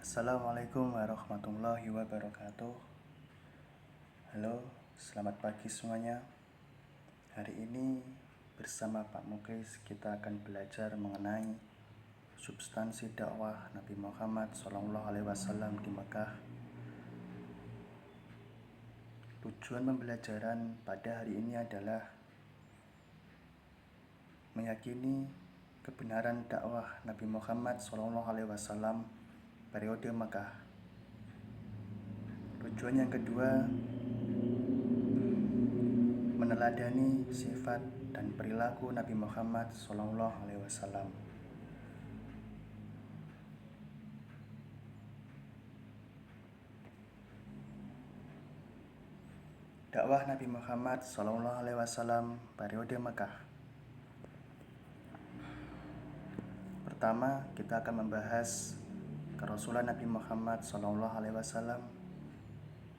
Assalamualaikum warahmatullahi wabarakatuh. Halo, selamat pagi semuanya. Hari ini bersama Pak Muklis kita akan belajar mengenai substansi dakwah Nabi Muhammad SAW di Mekah. Tujuan pembelajaran pada hari ini adalah meyakini kebenaran dakwah Nabi Muhammad SAW periode Mekah. Tujuan yang kedua, meneladani sifat dan perilaku Nabi Muhammad SAW. Dakwah Nabi Muhammad SAW periode Mekah. Pertama, kita akan membahas kerasulan Nabi Muhammad SAW.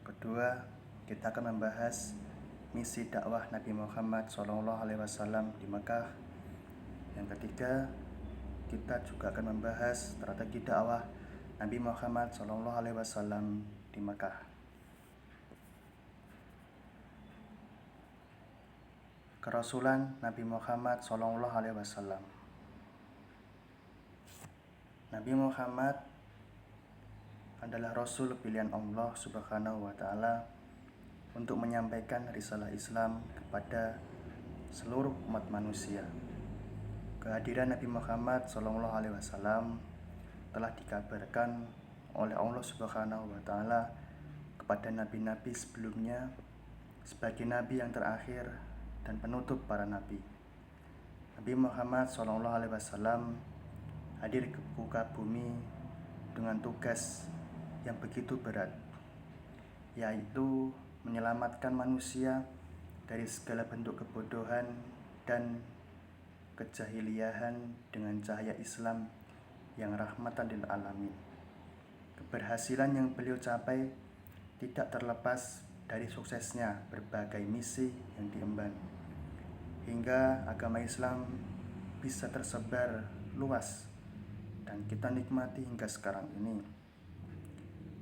Kedua, kita akan membahas misi dakwah Nabi Muhammad SAW di Mekah. Yang ketiga, kita juga akan membahas strategi dakwah Nabi Muhammad SAW di Mekah. Kerasulan Nabi Muhammad SAW. Nabi Muhammad adalah Rasul pilihan Allah Subhanahu wa Ta'ala untuk menyampaikan risalah Islam kepada seluruh umat manusia. Kehadiran Nabi Muhammad SAW telah dikabarkan oleh Allah Subhanahu wa Ta'ala kepada nabi-nabi sebelumnya sebagai nabi yang terakhir dan penutup para nabi. Nabi Muhammad SAW hadir ke muka bumi dengan tugas yang begitu berat, yaitu menyelamatkan manusia dari segala bentuk kebodohan dan kejahiliahan dengan cahaya Islam yang rahmatan lil alamin. Keberhasilan yang beliau capai tidak terlepas dari suksesnya berbagai misi yang diemban, hingga agama Islam bisa tersebar luas dan kita nikmati hingga sekarang ini.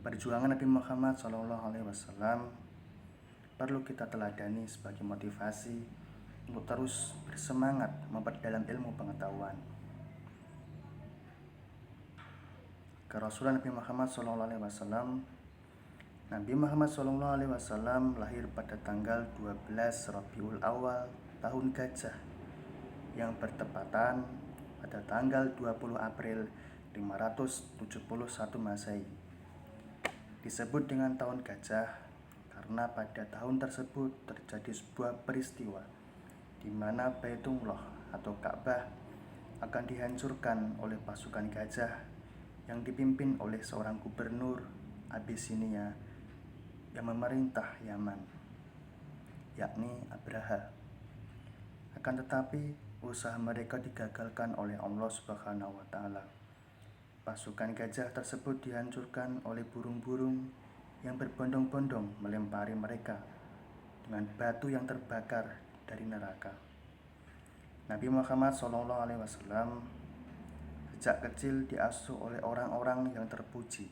Perjuangan Nabi Muhammad SAW perlu kita teladani sebagai motivasi untuk terus bersemangat memperdalam ilmu pengetahuan. Kerasulan Nabi Muhammad SAW. Nabi Muhammad SAW lahir pada tanggal 12 Rabiul Awal tahun Gajah yang bertepatan pada tanggal 20 April 571 Masehi. Disebut dengan tahun Gajah karena pada tahun tersebut terjadi sebuah peristiwa di mana Baitullah atau Ka'bah akan dihancurkan oleh pasukan gajah yang dipimpin oleh seorang gubernur Abisinia yang memerintah Yaman, yakni Abraha. Akan tetapi usaha mereka digagalkan oleh Allah Subhanahu wa Ta'ala. Pasukan gajah tersebut dihancurkan oleh burung-burung yang berbondong-bondong melempari mereka dengan batu yang terbakar dari neraka. Nabi Muhammad SAW sejak kecil diasuh oleh orang-orang yang terpuji,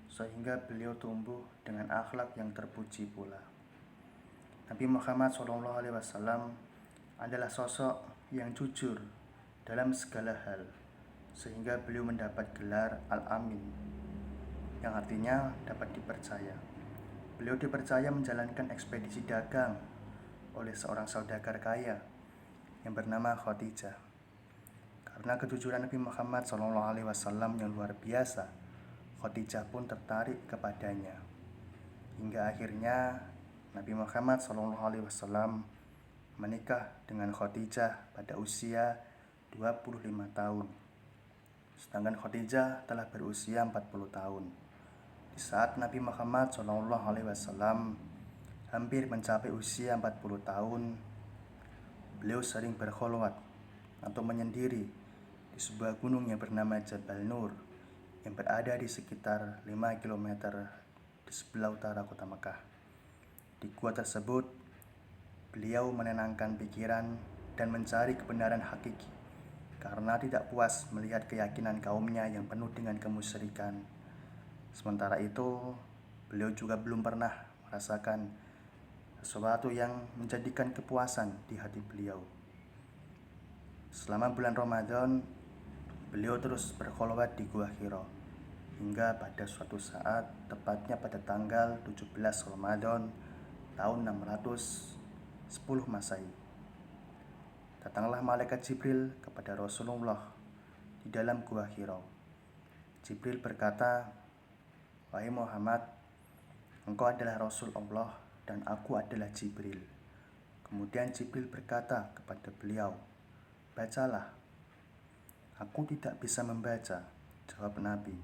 sehingga beliau tumbuh dengan akhlak yang terpuji pula. Nabi Muhammad SAW adalah sosok yang jujur dalam segala hal, sehingga beliau mendapat gelar Al-Amin, yang artinya dapat dipercaya. Beliau dipercaya menjalankan ekspedisi dagang oleh seorang saudagar kaya yang bernama Khadijah. Karena kejujuran Nabi Muhammad SAW yang luar biasa, Khadijah pun tertarik kepadanya. Hingga akhirnya Nabi Muhammad SAW menikah dengan Khadijah pada usia 25 tahun. Sedangkan Khadijah telah berusia 40 tahun. Di saat Nabi Muhammad SAW hampir mencapai usia 40 tahun, beliau sering berkholwat atau menyendiri di sebuah gunung yang bernama Jabal Nur yang berada di sekitar 5 km di sebelah utara kota Mekah. Di gua tersebut, beliau menenangkan pikiran dan mencari kebenaran hakiki karena tidak puas melihat keyakinan kaumnya yang penuh dengan kemusyrikan. Sementara itu, beliau juga belum pernah merasakan sesuatu yang menjadikan kepuasan di hati beliau. Selama bulan Ramadan, beliau terus berkholwat di Gua Hira hingga pada suatu saat, tepatnya pada tanggal 17 Ramadan tahun 610 Masehi, datanglah malaikat Jibril kepada Rasulullah di dalam Gua Hira. Jibril berkata, "Wahai Muhammad, engkau adalah Rasul Allah dan aku adalah Jibril." Kemudian Jibril berkata kepada beliau, "Bacalah." "Aku tidak bisa membaca," jawab Nabi.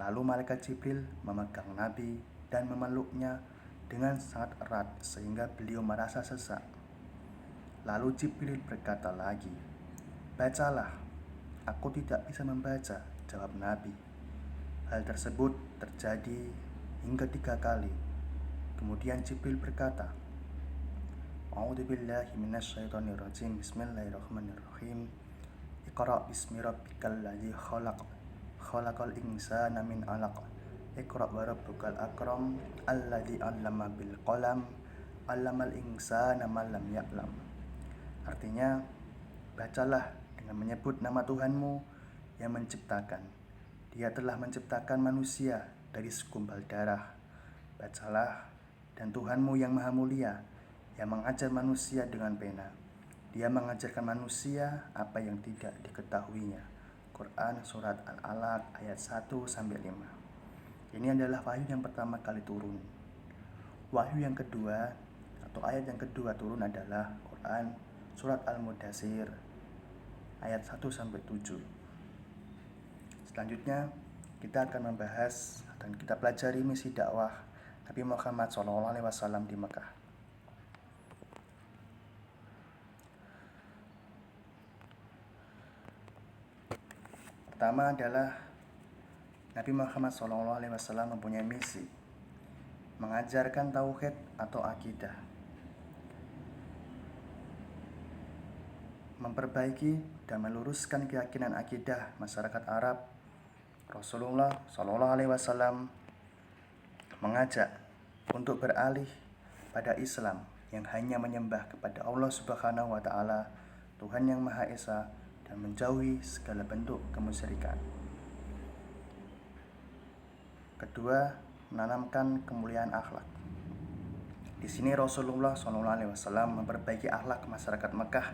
Lalu malaikat Jibril memegang Nabi dan memeluknya dengan sangat erat sehingga beliau merasa sesak. Lalu Jibril berkata lagi, "Bacalah." "Aku tidak bisa membaca," jawab Nabi. Hal tersebut terjadi hingga 3 kali. Kemudian Jibril berkata, "A'udzubillahi minasyaitonirrajim. Bismillahirrahmanirrahim. Iqra' bismi rabbikal ladzi khalaq. Khalaqal insana min 'alaq. Iqra' wa rabbukal akram. Alladzi 'allama bil qalam. 'Allamal insana ma lam ya'lam." Artinya, bacalah dengan menyebut nama Tuhanmu yang menciptakan. Dia telah menciptakan manusia dari segumpal darah. Bacalah, dan Tuhanmu yang maha mulia yang mengajar manusia dengan pena. Dia mengajarkan manusia apa yang tidak diketahuinya. Quran Surat Al-Alaq ayat 1-5. Ini adalah wahyu yang pertama kali turun. Wahyu yang kedua atau ayat yang kedua turun adalah Quran Surat Al-Mudaththir ayat 1-7. Selanjutnya kita akan membahas dan kita pelajari misi dakwah Nabi Muhammad SAW di Mekah. Pertama adalah Nabi Muhammad SAW mempunyai misi mengajarkan tauhid atau akidah, memperbaiki dan meluruskan keyakinan akidah masyarakat Arab. Rasulullah SAW mengajak untuk beralih pada Islam yang hanya menyembah kepada Allah Subhanahu wa Ta'ala, Tuhan yang Maha Esa, dan menjauhi segala bentuk kemusyrikan. Kedua, menanamkan kemuliaan akhlak. Di sini Rasulullah SAW memperbaiki akhlak masyarakat Mekah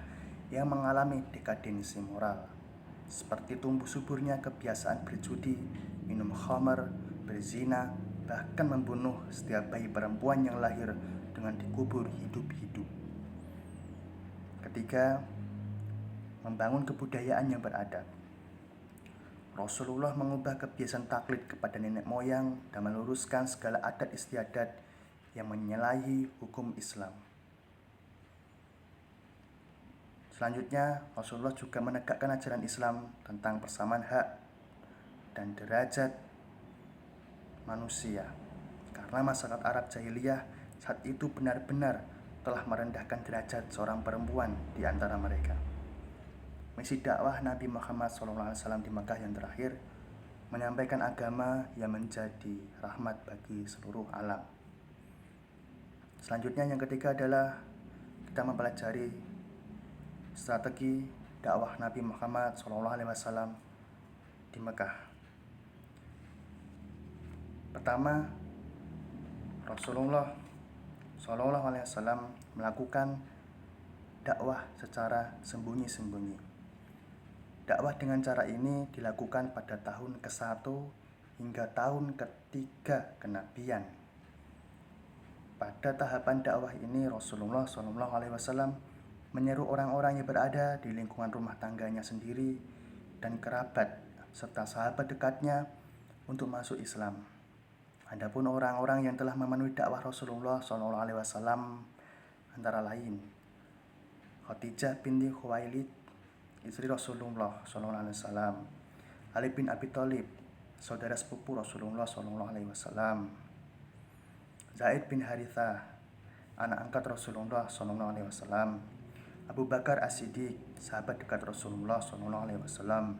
yang mengalami dekadensi moral, seperti tumbuh suburnya kebiasaan berjudi, minum khamar, berzina, bahkan membunuh setiap bayi perempuan yang lahir dengan dikubur hidup-hidup. Ketiga, membangun kebudayaan yang beradab. Rasulullah mengubah kebiasaan taklid kepada nenek moyang dan meluruskan segala adat istiadat yang menyalahi hukum Islam. Selanjutnya, Rasulullah juga menegakkan ajaran Islam tentang persamaan hak dan derajat manusia, karena masyarakat Arab jahiliyah saat itu benar-benar telah merendahkan derajat seorang perempuan di antara mereka. Misi dakwah Nabi Muhammad SAW di Mekah yang terakhir menyampaikan agama yang menjadi rahmat bagi seluruh alam. Selanjutnya yang ketiga adalah kita mempelajari strategi dakwah Nabi Muhammad SAW di Mekah. Pertama, Rasulullah SAW melakukan dakwah secara sembunyi-sembunyi. Dakwah dengan cara ini dilakukan pada tahun ke-1 hingga tahun ke-3 kenabian. Pada tahapan dakwah ini Rasulullah SAW menyeru orang-orang yang berada di lingkungan rumah tangganya sendiri dan kerabat serta sahabat dekatnya untuk masuk Islam. Adapun orang-orang yang telah memenuhi dakwah Rasulullah SAW antara lain Khadijah binti Khuwailid, istri Rasulullah SAW, Ali bin Abi Thalib, saudara sepupu Rasulullah SAW, Zaid bin Harithah, anak angkat Rasulullah SAW, Abu Bakar As-Siddiq, sahabat dekat Rasulullah SAW,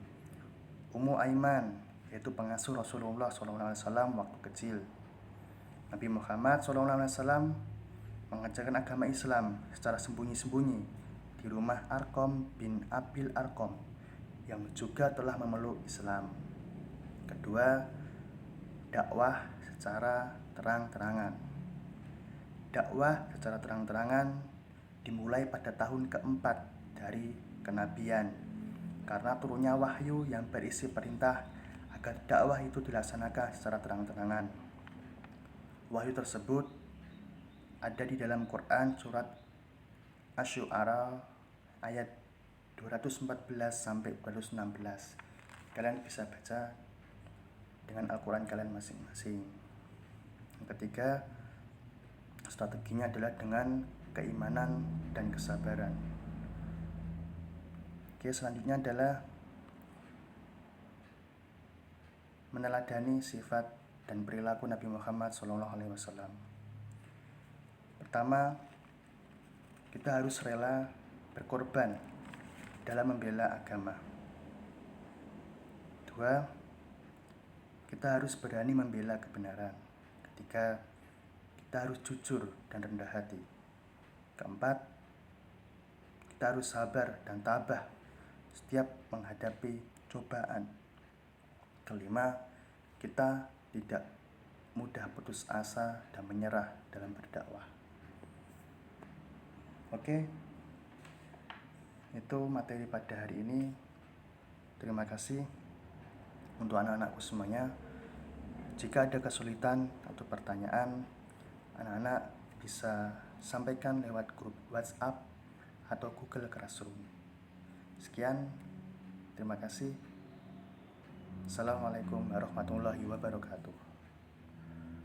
Ummu Aiman, yaitu pengasuh Rasulullah SAW waktu kecil. Nabi Muhammad SAW mengajarkan agama Islam secara sembunyi-sembunyi di rumah Arqam bin Abil Arqam yang juga telah memeluk Islam. Kedua, dakwah secara terang-terangan. Dakwah secara terang-terangan dimulai pada tahun keempat dari kenabian, karena turunnya wahyu yang berisi perintah agar dakwah itu dilaksanakan secara terang-terangan. Wahyu tersebut ada di dalam Quran surat Asy-Syu'ara ayat 214 sampai 216. Kalian bisa baca dengan Al-Quran kalian masing-masing. Yang ketiga, strateginya adalah dengan keimanan dan kesabaran. Oke, selanjutnya adalah meneladani sifat dan perilaku Nabi Muhammad SAW. Pertama, kita harus rela berkorban dalam membela agama. Dua, kita harus berani membela kebenaran. Ketiga, kita harus jujur dan rendah hati. Keempat, kita harus sabar dan tabah setiap menghadapi cobaan. Kelima, kita tidak mudah putus asa dan menyerah dalam berdakwah. Oke, itu materi pada hari ini. Terima kasih untuk anak-anakku semuanya. Jika ada kesulitan atau pertanyaan, anak-anak bisa sampaikan lewat grup WhatsApp atau Google Classroom. Sekian, terima kasih. Assalamualaikum warahmatullahi wabarakatuh.